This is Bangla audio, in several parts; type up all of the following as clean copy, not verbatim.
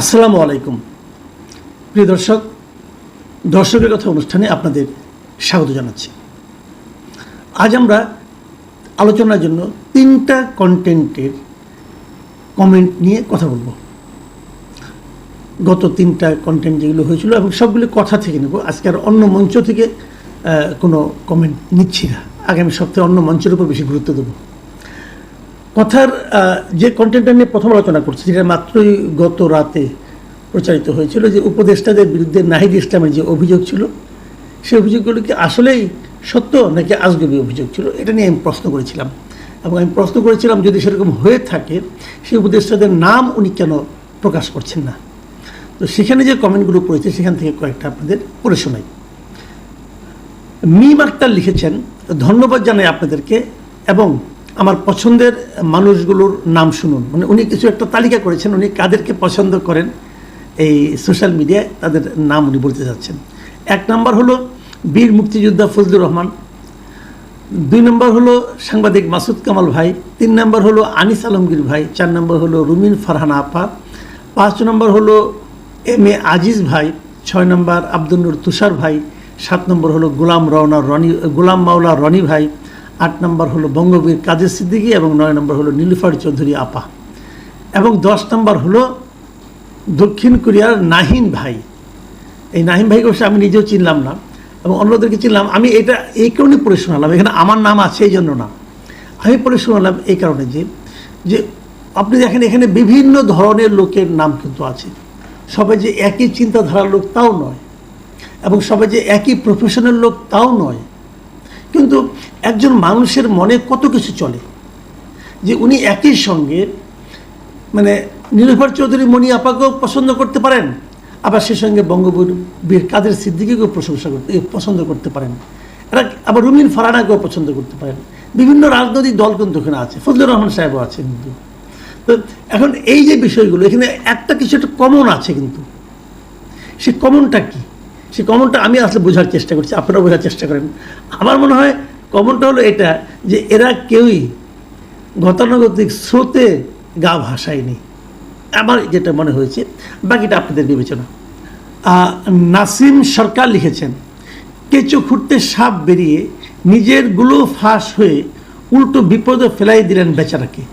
আসসালামু আলাইকুম প্রিয় দর্শক, দর্শকের কথা অনুষ্ঠানে আপনাদের স্বাগত জানাচ্ছি। আজ আমরা আলোচনার জন্য তিনটা কন্টেন্টের কমেন্ট নিয়ে কথা বলবো। গত তিনটা কন্টেন্ট যেগুলো হয়েছিল এবং সবগুলো কথা থেকে নেব। আজকে আর অন্য মঞ্চ থেকে কোনো কমেন্ট নিচ্ছি না, আগামী সপ্তাহে অন্য মঞ্চের উপর বেশি গুরুত্ব দেবো। কথার যে কন্টেন্টটা নিয়ে প্রথম আলোচনা করছি, যেটা মাত্রই গত রাতে প্রচারিত হয়েছিল, যে উপদেষ্টাদের বিরুদ্ধে নাহিদ ইসলামের যে অভিযোগ ছিল, সেই অভিযোগগুলো কি আসলেই সত্য নাকি আজগুবি অভিযোগ ছিল, এটা নিয়ে আমি প্রশ্ন করেছিলাম। এবং আমি প্রশ্ন করেছিলাম, যদি সেরকম হয়ে থাকে সেই উপদেষ্টাদের নাম উনি কেন প্রকাশ করছেন না। তো সেখানে যে কমেন্টগুলো পড়েছে সেখান থেকে কয়েকটা আপনাদের পড়ে শোনাই। মিম আক্তার লিখেছেন, ধন্যবাদ জানাই আপনাদেরকে এবং আমার পছন্দের মানুষগুলোর নাম শুনুন। মানে উনি কিছু একটা তালিকা করেছেন, উনি কাদেরকে পছন্দ করেন এই সোশ্যাল মিডিয়ায়, তাদের নাম উনি বলতে যাচ্ছেন। 1 নম্বর হলো বীর মুক্তিযোদ্ধা ফজলুর রহমান, 2 নম্বর হলো সাংবাদিক মাসুদ কামাল ভাই, 3 নম্বর হলো আনিস আলমগীর ভাই, 4 নম্বর হলো রুমিন ফারহানা আপা, 5 নম্বর হলো MA আজিজ ভাই, 6 নম্বর আব্দুল নূর তুষার ভাই, 7 নম্বর হলো গোলাম মাওলা রনি ভাই, 8 নম্বর হলো বঙ্গবীর কাজী সিদ্দিকী এবং 9 নম্বর হলো নীলুফার চৌধুরী আপা এবং 10 নম্বর হলো দক্ষিণ কোরিয়ার নাহিন ভাই। এই নাহিন ভাইকে অবশ্যই আমি নিজেও চিনলাম না এবং অন্যদেরকে চিনলাম। আমি এটা এই কারণে পড়ে শোনালাম, এখানে আমার নাম আছে এই জন্য না, আমি পড়ে শোনালাম এই কারণে যে আপনি দেখেন এখানে বিভিন্ন ধরনের লোকের নাম কিন্তু আছে। সবাই যে একই চিন্তাধারার লোক তাও নয়, এবং সবাই যে একই প্রফেশনের লোক তাও নয়। কিন্তু একজন মানুষের মনে কত কিছু চলে, যে উনি একই সঙ্গে মানে নীলুফার চৌধুরী মনি আপাকেও পছন্দ করতে পারেন, আবার সে সঙ্গে বঙ্গবীর কাদের সিদ্দিকীকেও পছন্দ করতে পারেন, এরা আবার রুমিন ফারহানাকেও পছন্দ করতে পারেন। বিভিন্ন রাজনৈতিক দল কিন্তু এখানে আছে, ফজলুর রহমান সাহেবও আছে কিন্তু। তো এখন এই যে বিষয়গুলো, এখানে একটা কিছু একটা কমন আছে, কিন্তু সে কমনটা কি, সে কমনটা আমি আসলে বোঝার চেষ্টা করছি, আপনারা বোঝার চেষ্টা করেন। আমার মনে হয় কমনটা হলো এটা, যে এরা কেউই গতানুগতিক স্রোতে গা ভাসায়নি, আমার যেটা মনে হয়েছে। বাকিটা আপনাদের বিবেচনা। নাসিম সরকার লিখেছেন, কেঁচো খুঁড়তে সাপ বেরিয়ে নিজের গুলো ফাঁস হয়ে উল্টো বিপদে ফেলাই দিলেন বেচারাকে,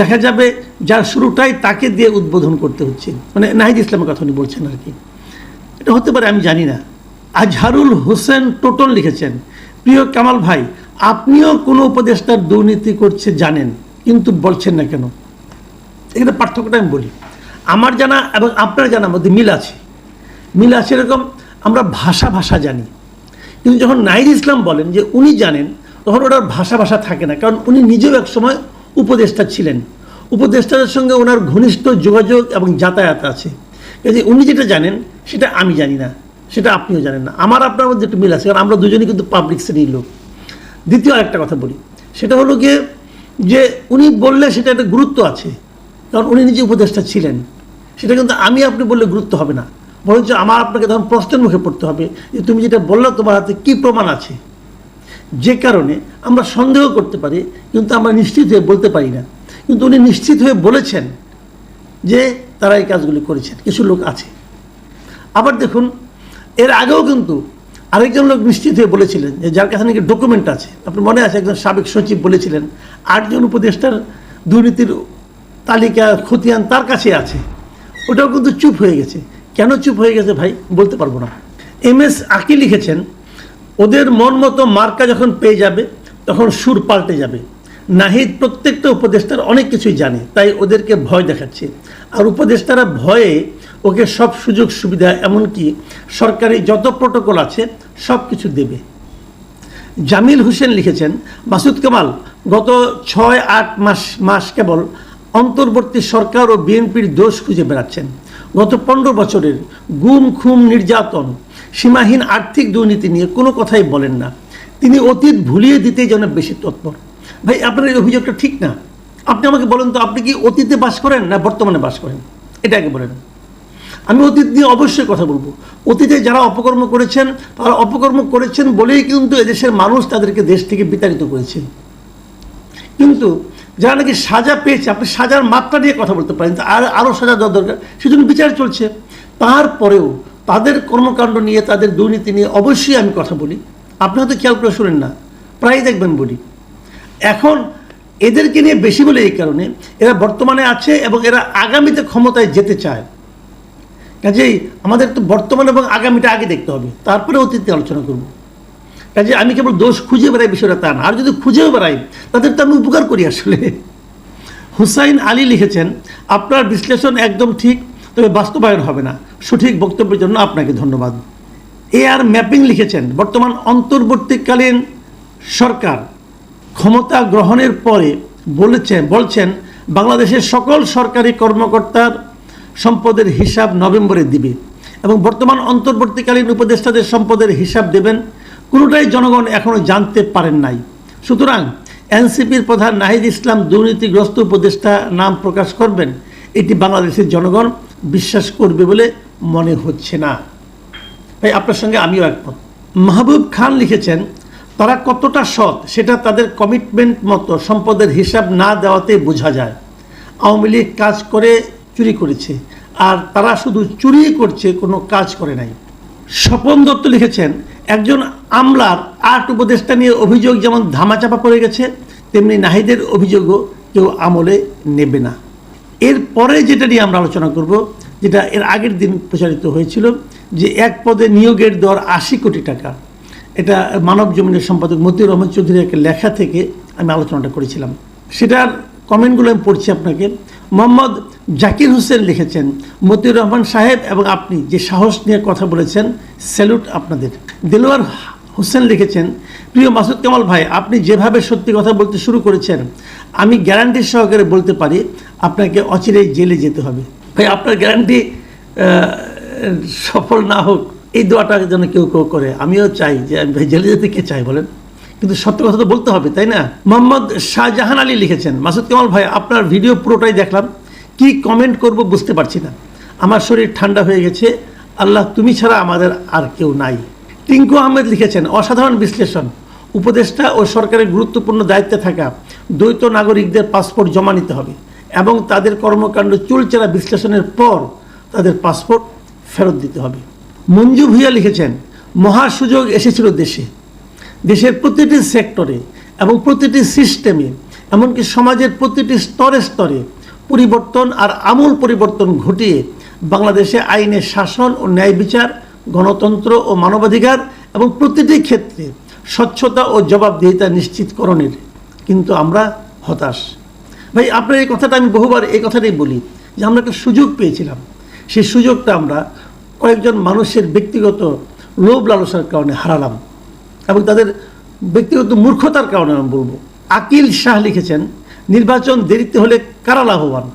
দেখা যাবে যার শুরুটাই তাকে দিয়ে উদ্বোধন করতে হচ্ছে। মানে নাহিদ ইসলামের কথা উনি বলছেন আর কি, এটা হতে পারে আমি জানি না। আজহারুল হোসেন টোটন লিখেছেন, প্রিয় কামাল ভাই, আপনিও কোনো উপদেষ্টার দুর্নীতি করছে জানেন, কিন্তু বলছেন না কেন? এখানে পার্থক্যটা আমি বলি। আমার জানা এবং আপনার জানার মধ্যে মিল আছে এরকম আমরা ভাষা জানি, কিন্তু যখন নাহিদ ইসলাম বলেন যে উনি জানেন, তখন ওটার ভাষা থাকে না, কারণ উনি নিজেও এক সময় উপদেষ্টা ছিলেন, উপদেষ্টাদের সঙ্গে ওনার ঘনিষ্ঠ যোগাযোগ এবং যাতায়াত আছে। কাজে উনি যেটা জানেন সেটা আমি জানি না, সেটা আপনিও জানেন না। আমার আপনার মধ্যে একটু মিল আছে, কারণ আমরা দুজনেই কিন্তু পাবলিক শ্রেণীর লোক। দ্বিতীয় আরেকটা কথা বলি, সেটা হলো গিয়ে যে উনি বললে সেটা একটা গুরুত্ব আছে, কারণ উনি নিজে উপদেষ্টা ছিলেন। সেটা কিন্তু আমি আপনি বললে গুরুত্ব হবে না, বরঞ্চ আমার আপনাকে তখন প্রশ্নের মুখে পড়তে হবে যে তুমি যেটা বললে তোমার হাতে কী প্রমাণ আছে, যে কারণে আমরা সন্দেহ করতে পারি কিন্তু আমরা নিশ্চিত হয়ে বলতে পারি না। কিন্তু উনি নিশ্চিত হয়ে বলেছেন যে তারা এই কাজগুলি করেছেন, কিছু লোক আছে। আবার দেখুন, এর আগেও কিন্তু আরেকজন লোক নিশ্চিত হয়ে বলেছিলেন, যে যার কাছে নাকি ডকুমেন্ট আছে, আপনার মনে আছে, একজন সাবেক সচিব বলেছিলেন 8 জন উপদেষ্টার দুর্নীতির তালিকা খতিয়ান তার কাছে আছে। ওটাও কিন্তু চুপ হয়ে গেছে। কেন চুপ হয়ে গেছে ভাই বলতে পারবো না। MS আকি লিখেছেন, ওদের মন মতো মার্কা যখন পেয়ে যাবে তখন সুর পাল্টে যাবে। নাহিদ প্রত্যেকটা উপদেষ্টার অনেক কিছুই জানে, তাই ওদেরকে ভয় দেখাচ্ছে, আর উপদেষ্টারা ভয়ে ওকে সব সুযোগ সুবিধা, এমনকি সরকারি যত প্রোটোকল আছে সব কিছু দেবে। জামিল হোসেন লিখেছেন, মাসুদ কামাল গত 6-8 মাস কেবল অন্তর্বর্তী সরকার ও বিএনপির দোষ খুঁজে বেড়াচ্ছেন। গত 15 বছরের গুম খুম নির্যাতন, সীমাহীন আর্থিক দুর্নীতি নিয়ে কোনো কথাই বলেন না। তিনি অতীত ভুলিয়ে দিতেই যেন বেশি তৎপর। ভাই, আপনার এই অভিযোগটা ঠিক না। আপনি আমাকে বলেন তো, আপনি কি অতীতে বাস করেন না বর্তমানে বাস করেন? এটা আগে বলেন। আমি অতীত নিয়ে অবশ্যই কথা বলবো। অতীতে যারা অপকর্ম করেছেন, তারা অপকর্ম করেছেন বলেই কিন্তু এদেশের মানুষ তাদেরকে দেশ থেকে বিতাড়িত করেছে। কিন্তু যারা নাকি সাজা পেয়েছে, আপনি সাজার মাত্রা নিয়ে কথা বলতে পারেন, আরও সাজা দেওয়া দরকার, সেজন্য বিচার চলছে। তারপরেও তাদের কর্মকাণ্ড নিয়ে, তাদের দুর্নীতি নিয়ে অবশ্যই আমি কথা বলি। আপনি হয়তো খেয়াল করে শুনেন না, প্রায় দেখবেন বলি। এখন এদেরকে নিয়ে বেশি বলে এই কারণে, এরা বর্তমানে আছে এবং এরা আগামীতে ক্ষমতায় যেতে চায়। কাজেই আমাদের তো বর্তমান এবং আগামীটা আগে দেখতে হবে, তারপরে অতীতে আলোচনা করব। কাজে আমি কেবল দোষ খুঁজে বেড়াই বিষয়টা তা না, আর যদি খুঁজেও বেড়াই তাদের তো আমি উপকার করি আসলে। হুসাইন আলী লিখেছেন, আপনার বিশ্লেষণ একদম ঠিক, তবে বাস্তবায়ন হবে না। সঠিক বক্তব্যের জন্য আপনাকে ধন্যবাদ। AR ম্যাপিং লিখেছেন, বর্তমান অন্তর্বর্তীকালীন সরকার ক্ষমতা গ্রহণের পরে বলছেন বাংলাদেশের সকল সরকারি কর্মকর্তার সম্পদের হিসাব নভেম্বরে দিবে এবং বর্তমান অন্তর্বর্তীকালীন উপদেষ্টাদের সম্পদের হিসাব দেবেন। কোনোটাই জনগণ এখনও জানতে পারেন নাই। সুতরাং এনসিপির প্রধান নাহিদ ইসলাম দুর্নীতিগ্রস্ত উপদেষ্টা নাম প্রকাশ করবেন, এটি বাংলাদেশের জনগণ বিশ্বাস করবে বলে মনে হচ্ছে না। ভাই, আপনার সঙ্গে আমিও একমত। মাহবুব খান লিখেছেন, তারা কতটা সৎ সেটা তাদের কমিটমেন্ট মতো সম্পদের হিসাব না দেওয়াতে বোঝা যায়। আওয়ামী লীগ কাজ করে চুরি করেছে, আর তারা শুধু চুরি করছে, কোনো কাজ করে নাই। স্বপন দত্ত লিখেছেন, একজন আমলার 8 উপদেষ্টা নিয়ে অভিযোগ যেমন ধামাচাপা পড়ে গেছে, তেমনি নাহিদের অভিযোগও কেউ আমলে নেবে না। এরপরে যেটা নিয়ে আমরা আলোচনা করব, যেটা এর আগের দিন প্রচারিত হয়েছিল, যে এক পদে নিয়োগের দর 80 কোটি টাকা। এটা মানব জমিনের সম্পাদক মতিউর রহমান চৌধুরীর একটা লেখা থেকে আমি আলোচনাটা করেছিলাম। সেটার কমেন্টগুলো আমি পড়ছি আপনাকে। মোহাম্মদ জাকির হোসেন লিখেছেন, মতিউর রহমান সাহেব এবং আপনি যে সাহস নিয়ে কথা বলেছেন, স্যালুট আপনাদের। দেলোয়ার হোসেন লিখেছেন, প্রিয় মাসুদ কামাল ভাই, আপনি যেভাবে সত্যি কথা বলতে শুরু করেছেন, আমি গ্যারান্টি সহকারে বলতে পারি আপনাকে অচিরেই জেলে যেতে হবে। ভাই, আপনার গ্যারান্টি সফল না হোক, এই দোয়াটা যেন কেউ করে। আমিও চাই যে ভাই জেলে যেতে, কে চাই বলেন, কিন্তু সত্য কথা তো বলতে হবে, তাই না? মোহাম্মদ শাহজাহান আলী লিখেছেন, মাসুদ কামাল ভাই, আপনার ভিডিও পুরোটাই দেখলাম, কি কমেন্ট করব বুঝতে পারছি না। আমার শরীর ঠান্ডা হয়ে গেছে, আল্লাহ তুমি ছাড়া আমাদের আর কেউ নাই। টিঙ্কু আহমেদ লিখেছেন, অসাধারণ বিশ্লেষণ। উপদেষ্টা ও সরকারের গুরুত্বপূর্ণ দায়িত্বে থাকা দ্বৈত নাগরিকদের পাসপোর্ট জমা নিতে হবে এবং তাদের কর্মকাণ্ড চুলচেরা বিশ্লেষণের পর তাদের পাসপোর্ট ফেরত দিতে হবে। মঞ্জু ভুইয়া লিখেছেন, মহা সুযোগ এসেছিল দেশের প্রতিটি সেক্টরে এবং প্রতিটি সিস্টেমে, এমনকি সমাজের প্রতিটি স্তরে স্তরে পরিবর্তন আর আমূল পরিবর্তন ঘটিয়ে বাংলাদেশে আইনের শাসন ও ন্যায় বিচার, গণতন্ত্র ও মানবাধিকার এবং প্রতিটি ক্ষেত্রে স্বচ্ছতা ও জবাবদিহিতা নিশ্চিতকরণের। কিন্তু আমরা হতাশ। ভাই, আপনার এই কথাটা আমি বহুবার এই কথাটাই বলি, যে আমরা একটা সুযোগ পেয়েছিলাম, সেই সুযোগটা আমরা কয়েকজন মানুষের ব্যক্তিগত লোভ লালসার কারণে হারালাম এবং তাদের ব্যক্তিগত মূর্খতার কারণে আমি বলবো। আকিল শাহ লিখেছেন, নির্বাচন দেরিতে হলে কারা লাভবান?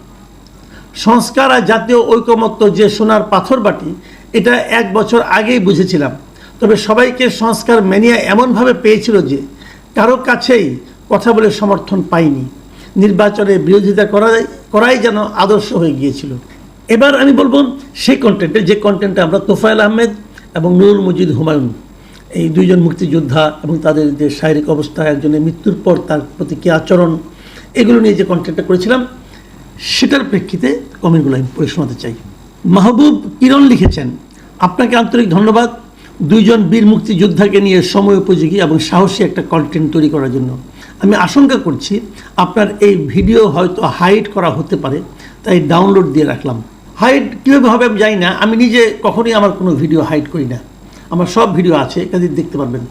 সংস্কার আর জাতীয় ঐকমত্য যে সোনার পাথর বাটি, এটা 1 বছর আগেই বুঝেছিলাম। তবে সবাইকে সংস্কার ম্যানিয়া এমনভাবে পেয়েছিল যে কারো কাছেই কথা বলে সমর্থন পাইনি। নির্বাচনে বিরোধিতা করাই যেন আদর্শ হয়ে গিয়েছিল। এবার আমি বলবো সেই কন্টেন্টে, যে কন্টেন্টে আমরা তোফায়েল আহমেদ এবং নুরুল মজিদ হুমায়ুন, এই দুইজন মুক্তিযোদ্ধা এবং তাদের যে শারীরিক অবস্থা, একজনের মৃত্যুর পর তার প্রতি কী আচরণ, এগুলো নিয়ে যে কন্টেন্টটা করেছিলাম, সেটার প্রেক্ষিতে কমেন্টগুলো আমি পড়ে শোনাতে চাই। মাহবুব কিরণ লিখেছেন, আপনাকে আন্তরিক ধন্যবাদ দুইজন বীর মুক্তিযোদ্ধাকে নিয়ে সময় উপযোগী এবং সাহসী একটা কন্টেন্ট তৈরি করার জন্য। আমি আশঙ্কা করছি আপনার এই ভিডিও হয়তো হাইড করা হতে পারে, তাই ডাউনলোড দিয়ে রাখলাম। হাইড কীভাবে হবে আমি জানি না, আমি নিজে কখনোই আমার কোনো ভিডিও হাইড করি না, আমার সব ভিডিও আছে, কাজে দেখতে পারবেন।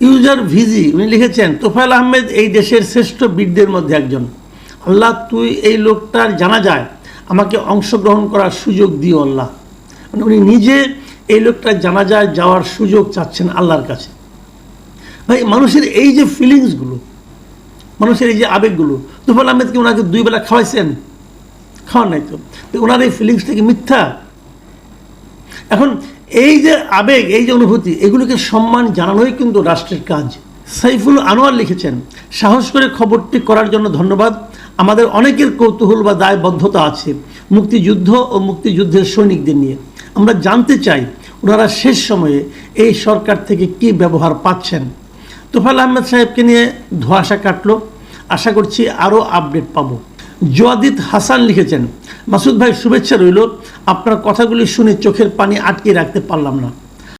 ইউজার ভিজি উনি লিখেছেন, তোফায়েল আহমেদ এই দেশের শ্রেষ্ঠ বীরদের মধ্যে একজন। আল্লাহ তুই এই লোকটার জানাজায় আমাকে অংশগ্রহণ করার সুযোগ দিও আল্লাহ। মানে উনি নিজে এই লোকটার জানাজায় যাওয়ার সুযোগ চাচ্ছেন আল্লাহর কাছে। ভাই, মানুষের এই যে ফিলিংসগুলো, মানুষের এই যে আবেগগুলো, তোফায়েল আহমেদকে ওনাকে 2 বেলা খাওয়াইছেন? খাওয়ান নাই তো। ওনার এই ফিলিংসটা কি মিথ্যা? এখন এই যে আবেগ, এই যে অনুভূতি, এগুলোকে সম্মান জানানোই কিন্তু রাষ্ট্রের কাজ। সাইফুল আনোয়ার লিখেছেন, সাহস করে খবরটি করার জন্য ধন্যবাদ। আমাদের অনেকের কৌতূহল বা দায়বদ্ধতা আছে মুক্তিযুদ্ধ ও মুক্তিযুদ্ধের সৈনিকদের নিয়ে। আমরা জানতে চাই ওনারা শেষ সময়ে এই সরকার থেকে কি ব্যবহার পাচ্ছেন। তোফায়েল আহমেদ সাহেবকে নিয়ে ধোঁয়াশা কাটলো, আশা করছি আরও আপডেট পাবো। জোয়াদিদ হাসান লিখেছেন, মাসুদ ভাই শুভেচ্ছা রইল, আপনার কথাগুলি শুনে চোখের পানি আটকে রাখতে পারলাম না।